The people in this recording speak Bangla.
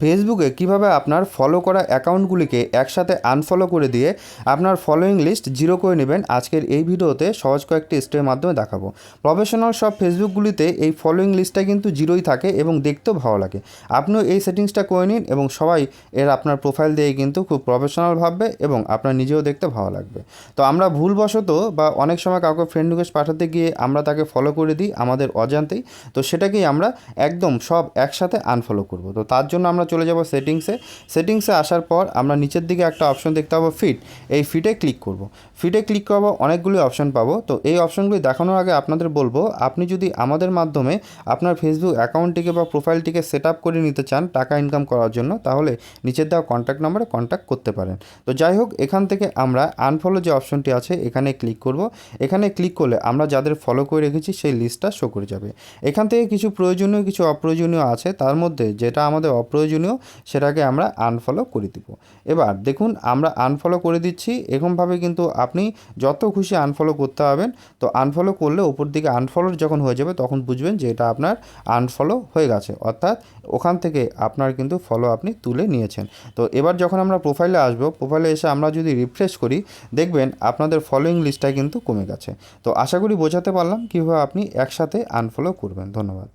ফেসবুকে কিভাবে আপনার ফলো করা অ্যাকাউন্টগুলিকে একসাথে আনফলো করে দিয়ে আপনার ফলোয়িং লিস্ট জিরো করে নেবেন, আজকের এই ভিডিওতে সহজ কয়েকটি স্টেপের মাধ্যমে দেখাবো। প্রফেশনাল সব ফেসবুকগুলিতে এই ফলোয়িং লিস্টটা কিন্তু জিরোই থাকে এবং দেখতেও ভালো লাগে। আপনিও এই সেটিংসটা করে নিন এবং সবাই এর আপনার প্রোফাইল দিয়ে কিন্তু খুব প্রফেশনাল ভাববে এবং আপনার নিজেও দেখতে ভালো লাগবে। তো আমরা ভুলবশত বা অনেক সময় কাউকে ফ্রেন্ড রিকোয়েস্ট পাঠাতে গিয়ে আমরা তাকে ফলো করে দিই আমাদের অজান্তেই, তো সেটাকেই আমরা একদম সব একসাথে আনফলো করব। তো তার জন্য আমরা চলে যাব সেটিংসে আসার পর আমরা নিচের দিকে একটা অপশন দেখতে পাবো ফিড। এই ফিডে ক্লিক করব। ফিডে ক্লিক করবো, অনেকগুলি অপশন পাবো। তো এই অপশনগুলি দেখানোর আগে আপনাদের বলবো, আপনি যদি আমাদের মাধ্যমে আপনার ফেসবুক অ্যাকাউন্টটিকে বা প্রোফাইলটিকে সেট আপ করে নিতে চান টাকা ইনকাম করার জন্য, তাহলে নিচের দেওয়া কন্ট্যাক্ট নাম্বারে কন্ট্যাক্ট করতে পারেন। তো যাই হোক, এখান থেকে আমরা আনফলো যে অপশনটি আছে এখানে ক্লিক করব। এখানে ক্লিক করলে আমরা যাদের ফলো করে রেখেছি সেই লিস্টটা শো করে যাবে। এখান থেকে কিছু প্রয়োজনীয় কিছু অপ্রয়োজনীয় আছে, তার মধ্যে যেটা আমাদের অপ্রয়োজনীয় সেটাকে আমরা আনফলো করে দিব। এবার দেখুন, আমরা আনফলো করে দিচ্ছি। এরকমভাবে কিন্তু আপনি যত খুশি আনফলো করতে পারবেন। তো আনফলো করলে উপর দিকে আনফলো যখন হয়ে যাবে তখন বুঝবেন যে এটা আপনার আনফলো হয়ে গেছে, অর্থাৎ ওখান থেকে আপনার কিন্তু ফলো আপনি তুলে নিয়েছেন। তো এবার যখন আমরা প্রোফাইলে আসবো, প্রোফাইলে এসে আমরা যদি রিফ্রেশ করি, দেখবেন আপনাদের ফলোয়িং লিস্টটা কিন্তু কমে গেছে। তো আশা করি বোঝাতে পারলাম কীভাবে আপনি একসাথে আনফলো করবেন। ধন্যবাদ।